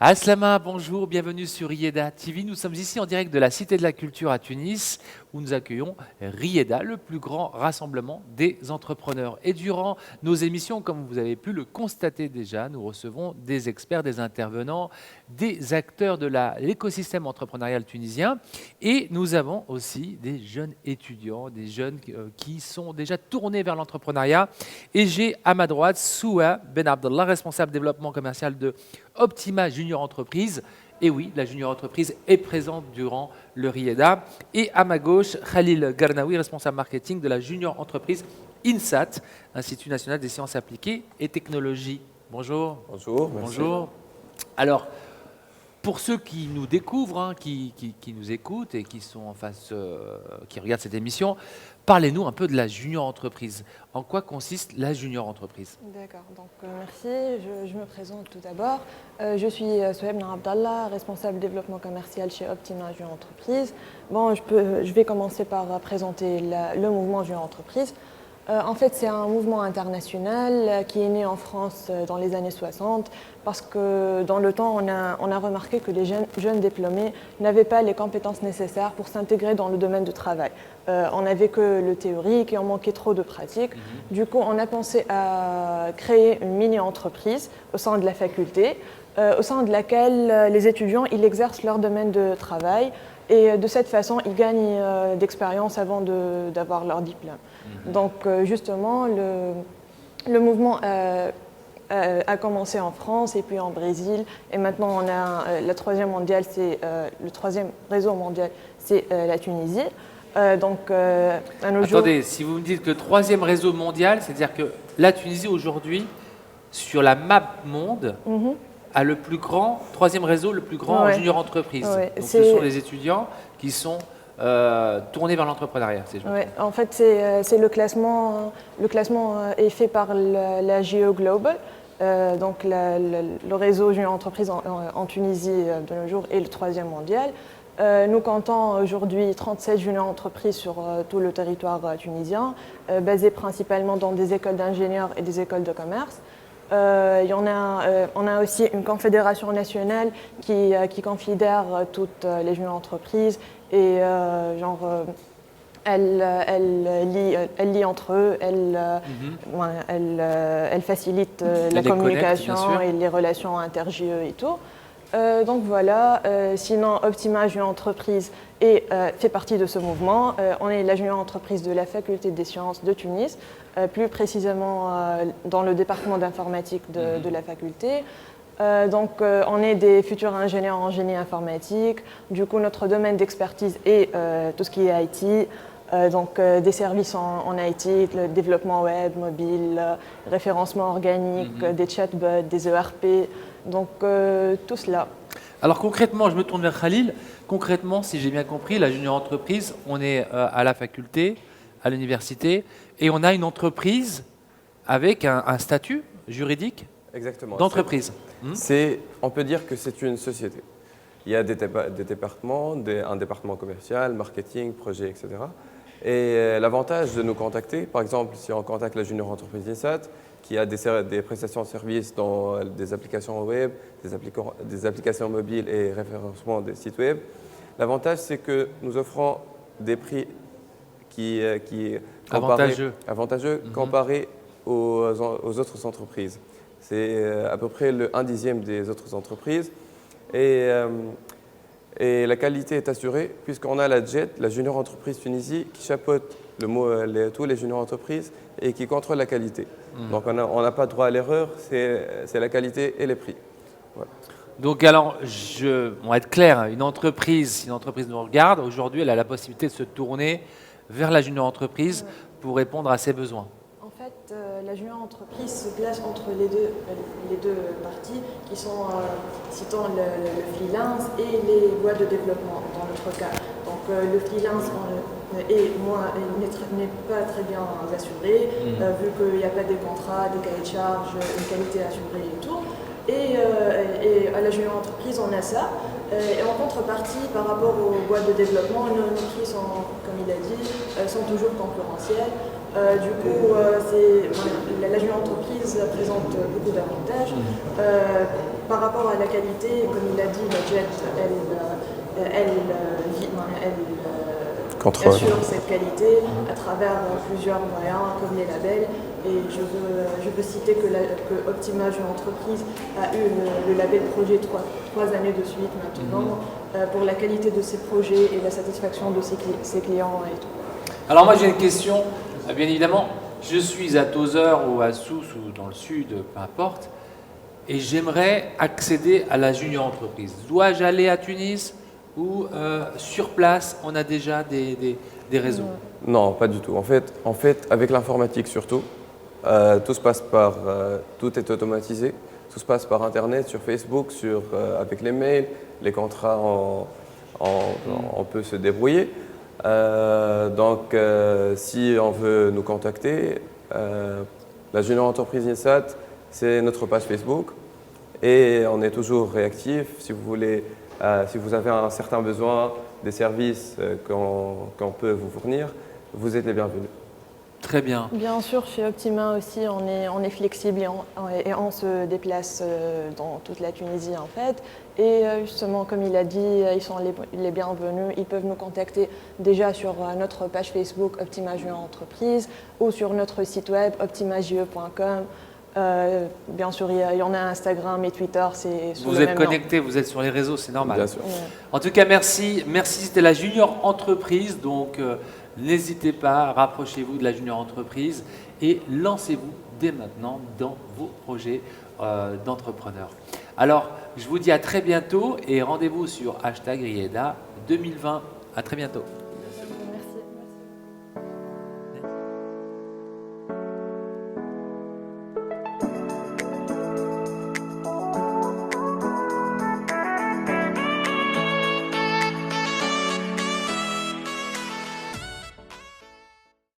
Aslama, bonjour, bienvenue sur Rieda TV. Nous sommes ici en direct de la Cité de la Culture à Tunis où nous accueillons Rieda, le plus grand rassemblement des entrepreneurs. Et durant nos émissions, comme vous avez pu le constater déjà, nous recevons des experts, des intervenants, des acteurs de l'écosystème entrepreneurial tunisien. Et nous avons aussi des jeunes étudiants, des jeunes qui sont déjà tournés vers l'entrepreneuriat. Et j'ai à ma droite Soua Ben Abdallah, responsable développement commercial de Optima Junior Entreprise. Et oui, la Junior Entreprise est présente durant le Rieda. Et à ma gauche, Khalil Garnaoui, responsable marketing de la Junior Entreprise INSAT, Institut national des sciences appliquées et technologies. Bonjour. Bonjour. Merci. Bonjour. Alors, pour ceux qui nous découvrent, qui nous écoutent et qui sont en face, qui regardent cette émission, parlez-nous un peu de la Junior Entreprise. En quoi consiste la Junior Entreprise? D'accord, donc merci. Je me présente tout d'abord. Je suis Souhaib Ben Abdallah, responsable développement commercial chez Optima Junior Entreprise. Bon, je vais commencer par présenter le mouvement Junior Entreprise. En fait, c'est un mouvement international qui est né en France dans les années 60 parce que dans le temps, on a remarqué que les jeunes diplômés n'avaient pas les compétences nécessaires pour s'intégrer dans le domaine du travail. On n'avait que le théorique et on manquait trop de pratique. Du coup, on a pensé à créer une mini-entreprise au sein de la faculté, au sein de laquelle les étudiants ils exercent leur domaine de travail et de cette façon, ils gagnent d'expérience avant d'avoir leur diplôme. Donc justement, le mouvement a commencé en France et puis en Brésil. Et maintenant, on a le troisième réseau mondial, c'est la Tunisie. À nos jours... Attendez, si vous me dites que le troisième réseau mondial, c'est-à-dire que la Tunisie aujourd'hui, sur la map monde, a le plus grand, troisième réseau, le plus grand en junior entreprise. Ouais, donc ce sont les étudiants qui sont tournés vers l'entrepreneuriat. En fait, c'est le classement. Le classement est fait par la Geo Global. Donc le réseau junior entreprise en Tunisie de nos jours est le troisième mondial. Nous comptons aujourd'hui 37 junior entreprises sur tout le territoire tunisien, basées principalement dans des écoles d'ingénieurs et des écoles de commerce. On a aussi une confédération nationale qui confédère toutes les junior entreprises et elle lie entre eux, elle facilite la communication et les relations inter-JE et tout. Donc voilà, sinon Optima Junior Entreprise fait partie de ce mouvement. On est la junior entreprise de la Faculté des sciences de Tunis, plus précisément dans le département d'informatique de la faculté. On est des futurs ingénieurs en génie informatique. Du coup, notre domaine d'expertise est tout ce qui est IT. Des services en IT, le développement web, mobile, référencement organique, des chatbots, des ERP, donc tout cela. Alors concrètement, je me tourne vers Khalil. Concrètement, si j'ai bien compris, la junior entreprise, on est à la faculté, à l'université, et on a une entreprise avec un statut juridique d'entreprise. On peut dire que c'est une société. Il y a des départements, un département commercial, marketing, projet, etc. Et l'avantage de nous contacter, par exemple, si on contacte la Junior Entreprise INSAT, qui a des prestations de services dans des applications web, des applications mobiles et référencement des sites web, l'avantage c'est que nous offrons des prix qui avantageux comparés aux autres entreprises. C'est à peu près un dixième des autres entreprises. Et la qualité est assurée puisqu'on a la JET, la Junior Entreprise Tunisie, qui chapeaute tous les junior entreprises et qui contrôle la qualité. Donc on n'a pas droit à l'erreur, c'est la qualité et les prix. Voilà. Donc alors, on va être clair, si une entreprise nous regarde, aujourd'hui elle a la possibilité de se tourner vers la junior entreprise pour répondre à ses besoins. En fait, la junior entreprise se place entre les deux parties qui sont, citant le freelance et les boîtes de développement dans notre cas. Donc le freelance n'est pas très bien assuré, vu qu'il n'y a pas des contrats, des cahiers de charges, une qualité assurée et tout. Et à la junior entreprise, on a ça. Et en contrepartie, par rapport aux boîtes de développement, nos prix sont, comme il a dit, sont toujours concurrentiels. Du coup, la junior entreprise présente beaucoup d'avantages. Par rapport à la qualité, comme il a dit, la JET, Contrôle. assure cette qualité à travers plusieurs moyens, comme les labels. Et je veux citer que Optima Junior Entreprise a eu le label projet trois années de suite maintenant pour la qualité de ses projets et la satisfaction de ses clients et tout. Alors moi j'ai une question, bien évidemment, je suis à Tozeur ou à Sousse ou dans le sud, peu importe, et j'aimerais accéder à la junior entreprise. Dois-je aller à Tunis ou sur place on a déjà des réseaux? Non, pas du tout. En fait avec l'informatique surtout, tout se passe tout est automatisé, tout se passe par Internet, sur Facebook, avec les mails, les contrats, on peut se débrouiller. Donc, si on veut nous contacter, la Junior Entreprise INSAT, c'est notre page Facebook et on est toujours réactif. Si vous voulez, si vous avez un certain besoin des services qu'on peut vous fournir, vous êtes les bienvenus. Très bien. Bien sûr, chez Optima aussi, on est flexible et on se déplace dans toute la Tunisie en fait. Et justement, comme il a dit, ils sont les bienvenus. Ils peuvent nous contacter déjà sur notre page Facebook Optima Junior Entreprise ou sur notre site web optimajue.com. Bien sûr, il y en a Instagram et Twitter. Vous êtes connectés, vous êtes sur les réseaux, c'est normal. Bien sûr. Ouais. En tout cas, merci. Merci, c'était la junior entreprise. Donc, n'hésitez pas, rapprochez-vous de la junior entreprise et lancez-vous dès maintenant dans vos projets d'entrepreneurs. Alors, je vous dis à très bientôt et rendez-vous sur #Rieda 2020. À très bientôt.